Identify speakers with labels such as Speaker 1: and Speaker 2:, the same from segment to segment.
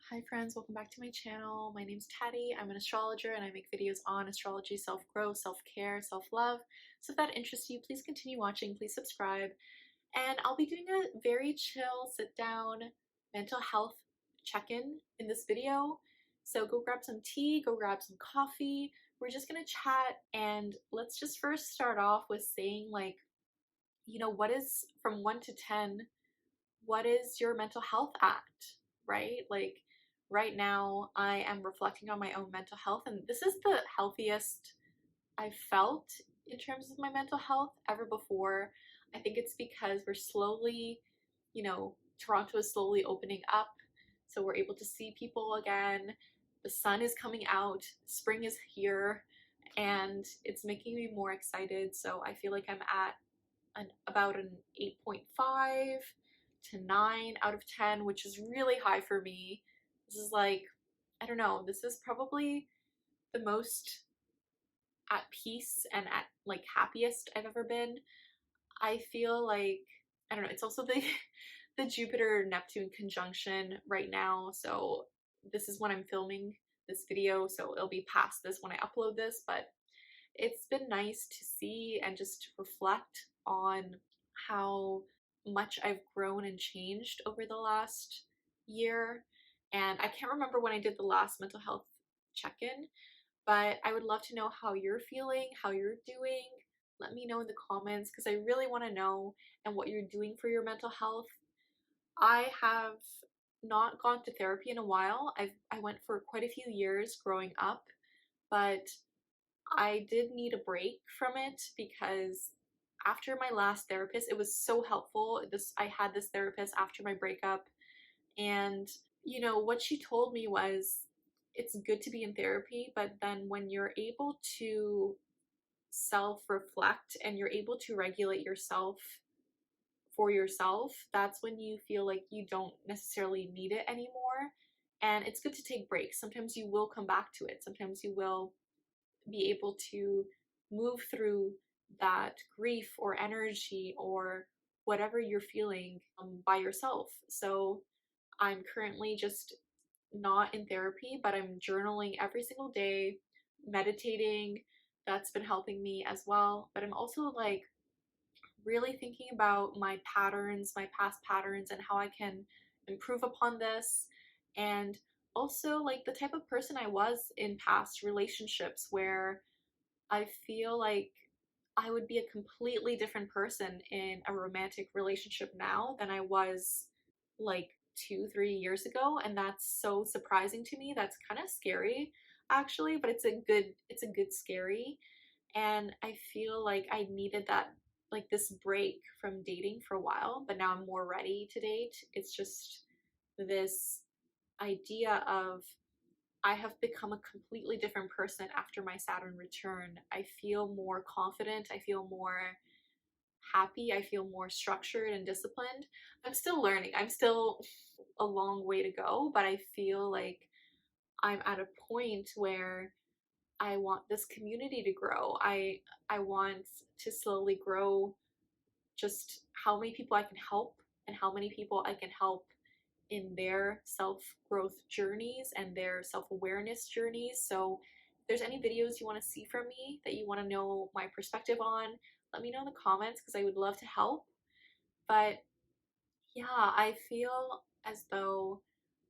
Speaker 1: Hi friends, welcome back to my channel. My name's Taddy. I'm an astrologer and I make videos on astrology, self-growth, self-care, self-love. So if that interests you, please continue watching, please subscribe. And I'll be doing a very chill, sit down mental health check-in in this video. So go grab some tea, go grab some coffee. We're just gonna chat and let's just first start off with saying what is from 1 to 10, what is your mental health at, right? Like right now, I am reflecting on my own mental health, and this is the healthiest I've felt in terms of my mental health ever before. I think it's because we're slowly, Toronto is slowly opening up, so we're able to see people again. The sun is coming out, spring is here, and it's making me more excited. So I feel like I'm at about an 8.5 to 9 out of 10, which is really high for me. This is like, I don't know, this is probably the most at peace and at like happiest I've ever been. I feel like, I don't know, it's also the the Jupiter Neptune conjunction right now, so this is when I'm filming this video, so it'll be past this when I upload this, but it's been nice to see and just reflect on how much I've grown and changed over the last year. And I can't remember when I did the last mental health check-in, but I would love to know how you're feeling, how you're doing. Let me know in the comments because I really want to know and what you're doing for your mental health. I have not gone to therapy in a while. I went for quite a few years growing up, but I did need a break from it because after my last therapist, it was so helpful. I had this therapist after my breakup, and what she told me was it's good to be in therapy, but then when you're able to self-reflect and you're able to regulate yourself for yourself, that's when you feel like you don't necessarily need it anymore. And it's good to take breaks. Sometimes you will come back to it. Sometimes you will be able to move through that grief or energy or whatever you're feeling by yourself. So I'm currently just not in therapy, but I'm journaling every single day, meditating. That's been helping me as well. But I'm also like really thinking about my patterns, my past patterns, and how I can improve upon this. And also, like, the type of person I was in past relationships where I feel like I would be a completely different person in a romantic relationship now than I was like 2, 3 years ago. And that's so surprising to me. That's kind of scary actually, but it's a good scary. And I feel like I needed that, like this break from dating for a while, but now I'm more ready to date. It's just this idea of I have become a completely different person after my Saturn return. I feel more confident, I feel more happy, I feel more structured and disciplined. I'm still learning, I'm still a long way to go, but I feel like I'm at a point where I want this community to grow. I want to slowly grow just how many people I can help and how many people I can help in their self-growth journeys and their self-awareness journeys. So if there's any videos you want to see from me that you want to know my perspective on, let me know in the comments because I would love to help. But yeah, I feel as though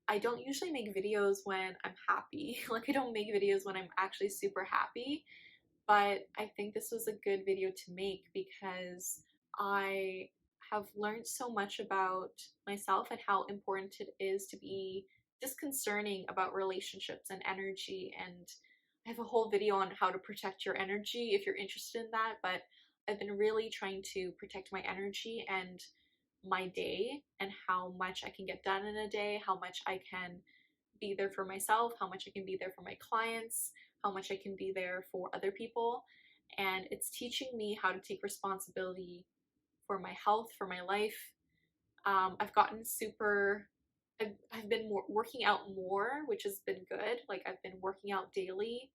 Speaker 1: I don't usually make videos when I'm happy. Like I don't make videos when I'm actually super happy, but I think this was a good video to make because I have learned so much about myself and how important it is to be disconcerting about relationships and energy. And I have a whole video on how to protect your energy if you're interested in that, but I've been really trying to protect my energy and my day and how much I can get done in a day, how much I can be there for myself, how much I can be there for my clients, how much I can be there for other people. And it's teaching me how to take responsibility for my health, for my life. I've gotten I've been working out more, which has been good. Like I've been working out daily,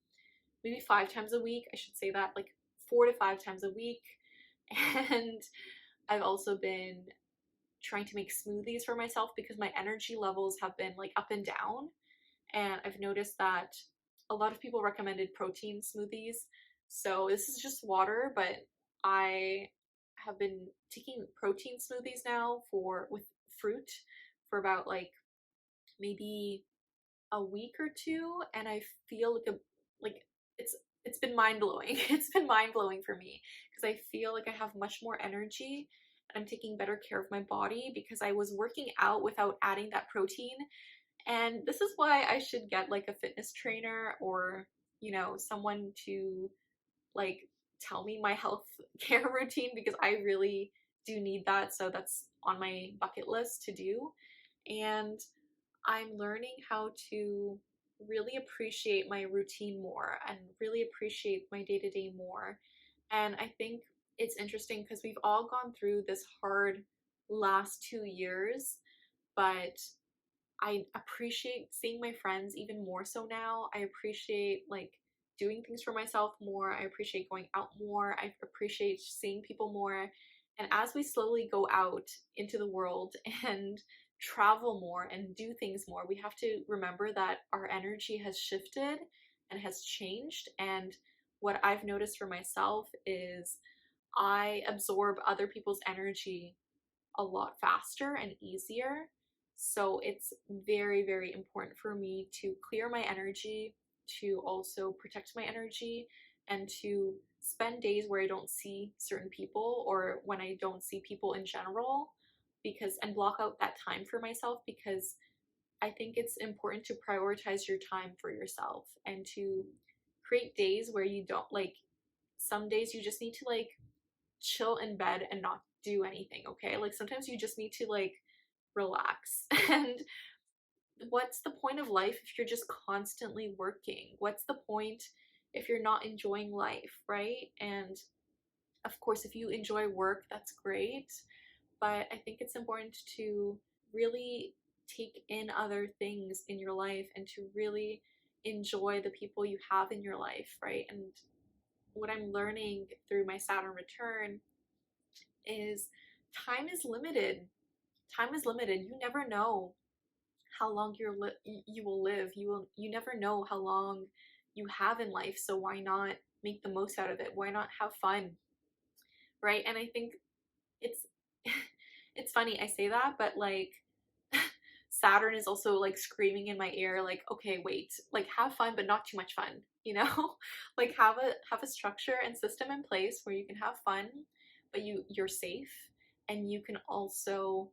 Speaker 1: maybe 5 times a week. I should say that, like 4 to 5 times a week. And I've also been trying to make smoothies for myself because my energy levels have been like up and down. And I've noticed that a lot of people recommended protein smoothies. So this is just water, but I have been taking protein smoothies now for with fruit for about like maybe a week or two, and I feel like a like it's it's been mind blowing. It's been mind blowing for me because I feel like I have much more energy and I'm taking better care of my body because I was working out without adding that protein. And this is why I should get like a fitness trainer or, you know, someone to like tell me my health care routine because I really do need that. So that's on my bucket list to do. And I'm learning how to really appreciate my routine more and really appreciate my day to day more. And I think it's interesting because we've all gone through this hard last 2 years, but I appreciate seeing my friends even more so now. I appreciate like doing things for myself more. I appreciate going out more. I appreciate seeing people more. And as we slowly go out into the world and travel more and do things more, we have to remember that our energy has shifted and has changed. And what I've noticed for myself is I absorb other people's energy a lot faster and easier. So it's very, very important for me to clear my energy, to also protect my energy, and to spend days where I don't see certain people or when I don't see people in general because and block out that time for myself because I think it's important to prioritize your time for yourself and to create days where you don't like some days you just need to like chill in bed and not do anything, okay? Like sometimes you just need to like relax. And what's the point of life if you're just constantly working? What's the point if you're not enjoying life, right? And of course, if you enjoy work, that's great. But I think it's important to really take in other things in your life and to really enjoy the people you have in your life, right? And what I'm learning through my Saturn return is time is limited. Time is limited. You never know how long you will live. You never know how long you have in life. So why not make the most out of it? Why not have fun? Right? And I think it's it's funny I say that, but like Saturn is also like screaming in my ear like, okay, wait, like have fun but not too much fun, you know? Like have a structure and system in place where you can have fun, but you're safe and you can also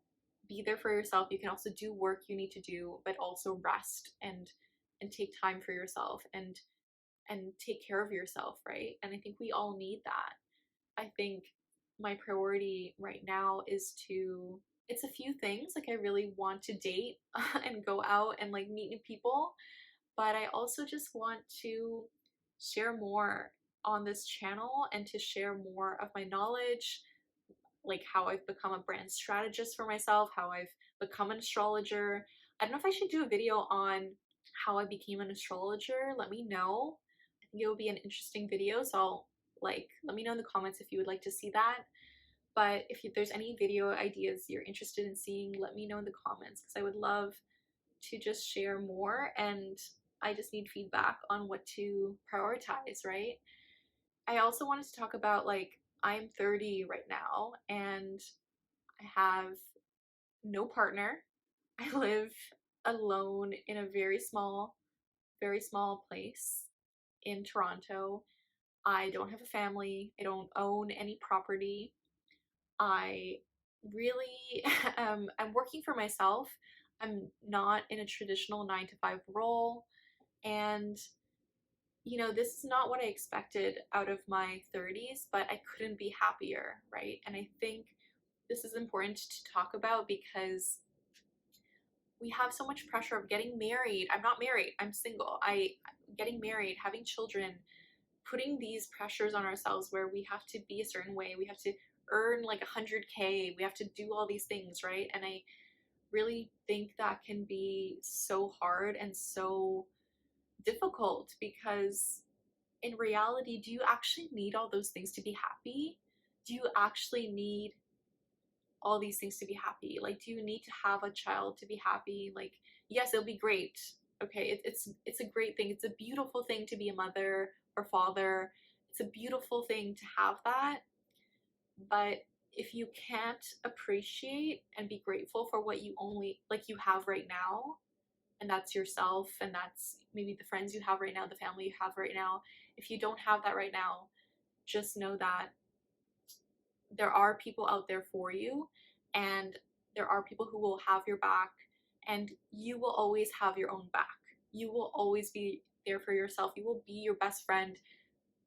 Speaker 1: be there for yourself. You can also do work you need to do, but also rest and take time for yourself and take care of yourself, right? And I think we all need that. I think my priority right now is to it's a few things. Like I really want to date and go out and like meet new people, but I also just want to share more on this channel and to share more of my knowledge, like how I've become a brand strategist for myself, how I've become an astrologer. I don't know if I should do a video on how I became an astrologer. Let me know. I think it will be an interesting video, so I'll like let me know in the comments if you would like to see that. But if there's any video ideas you're interested in seeing, let me know in the comments because I would love to just share more and I just need feedback on what to prioritize, right? I also wanted to talk about like I'm 30 right now and I have no partner. I live alone in a very small place in Toronto. I don't have a family. I don't own any property. I really I'm working for myself. I'm not in a traditional 9 to 5 role. And, you know, this is not what I expected out of my 30s, but I couldn't be happier, right? And I think this is important to talk about because we have so much pressure of getting married. I'm not married, I'm single. I getting married, having children, putting these pressures on ourselves where we have to be a certain way, we have to earn like 100K, we have to do all these things, right? And I really think that can be so hard and so difficult because in reality, do you actually need all those things to be happy? Do you actually need all these things to be happy? Like, do you need to have a child to be happy? Like, yes, it'll be great. Okay, it's a great thing. It's a beautiful thing to be a mother or father. It's a beautiful thing to have that. But if you can't appreciate and be grateful for what you only like you have right now, and that's yourself, and that's maybe the friends you have right now, the family you have right now, if you don't have that right now, just know that there are people out there for you, and there are people who will have your back, and you will always have your own back. You will always be there for yourself. You will be your best friend.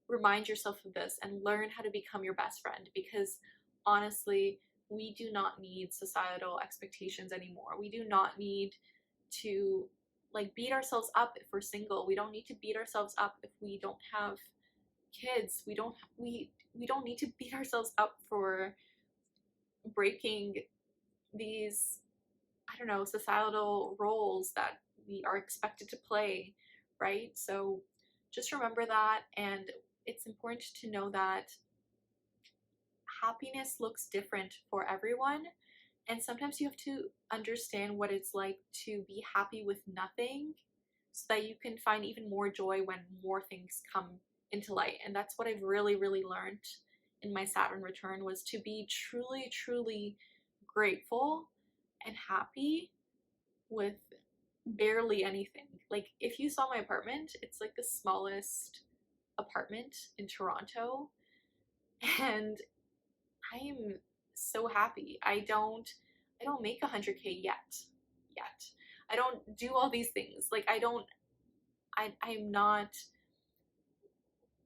Speaker 1: Remind yourself of this and learn how to become your best friend, because honestly, we do not need societal expectations anymore. We do not need to like beat ourselves up if we're single. We don't need to beat ourselves up if we don't have kids. We don't need to beat ourselves up for breaking these, I don't know, societal roles that we are expected to play, right? So just remember that, and it's important to know that happiness looks different for everyone, and sometimes you have to understand what it's like to be happy with nothing so that you can find even more joy when more things come into light. And that's what I've really, really learned in my Saturn return, was to be truly, truly grateful and happy with barely anything. Like, if you saw my apartment, it's like the smallest apartment in Toronto, and I am so happy. I don't make 100K yet. I don't do all these things. Like, I'm not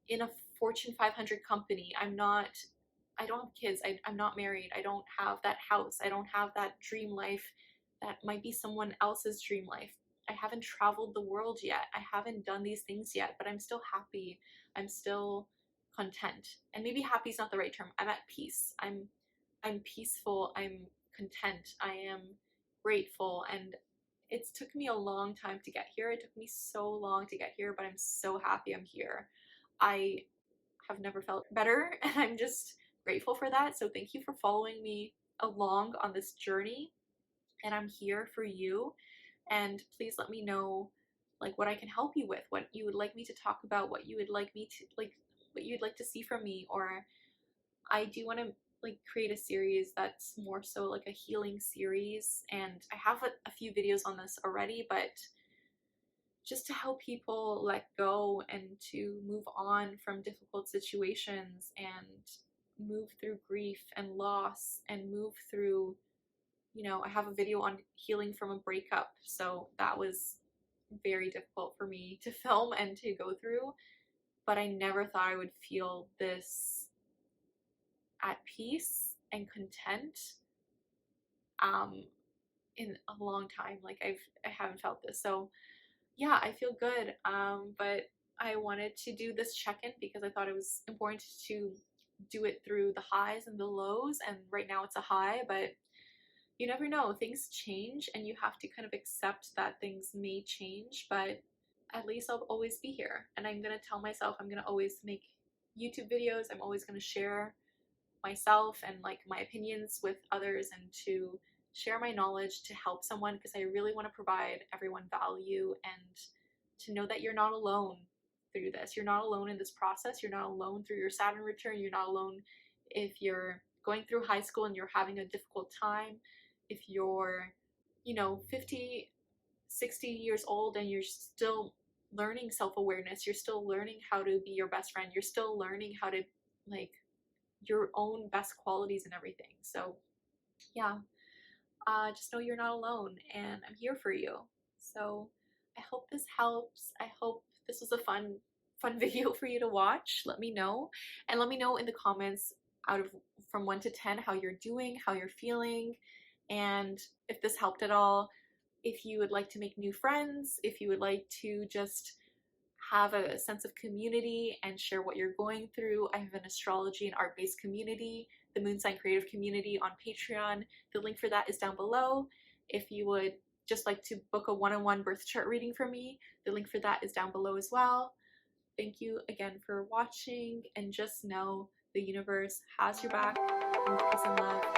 Speaker 1: in a Fortune 500 company. I don't have kids. I'm not married. I don't have that house. I don't have that dream life that might be someone else's dream life. I haven't traveled the world yet. I haven't done these things yet, but I'm still happy. I'm still content. And maybe happy is not the right term. I'm at peace. I'm peaceful. I'm content. I am grateful. And it's took me a long time to get here. It took me so long to get here, but I'm so happy I'm here. I have never felt better, and I'm just grateful for that. So thank you for following me along on this journey, and I'm here for you. And please let me know like what I can help you with, what you would like me to talk about, what you would like me to like, what you'd like to see from me. Or I do want to like create a series that's more so like a healing series, and I have a few videos on this already, but just to help people let go and to move on from difficult situations and move through grief and loss and move through, you know, I have a video on healing from a breakup. So that was very difficult for me to film and to go through, but I never thought I would feel this at peace and content in a long time. Like I haven't felt this. So yeah, I feel good. But I wanted to do this check-in because I thought it was important to do it through the highs and the lows, and right now it's a high, but you never know, things change, and you have to kind of accept that things may change, but at least I'll always be here, and I'm gonna tell myself I'm gonna always make YouTube videos. I'm always gonna share myself and like my opinions with others, and to share my knowledge to help someone, because I really want to provide everyone value, and to know that you're not alone through this. You're not alone in this process. You're not alone through your Saturn return. You're not alone if you're going through high school and you're having a difficult time. If you're, you know, 50, 60 years old and you're still learning self-awareness, you're still learning how to be your best friend, you're still learning how to like your own best qualities and everything. So yeah, just know you're not alone, and I'm here for you. So I hope this helps. I hope this was a fun video for you to watch. Let me know, and let me know in the comments out of from 1 to 10 how you're doing, how you're feeling, and if this helped at all. If you would like to make new friends, if you would like to just have a sense of community and share what you're going through, I have an astrology and art-based community, the Moon Sign Creative Community on Patreon. The link for that is down below. If you would just like to book a one-on-one birth chart reading from me, the link for that is down below as well. Thank you again for watching, and just know the universe has your back. And peace and love.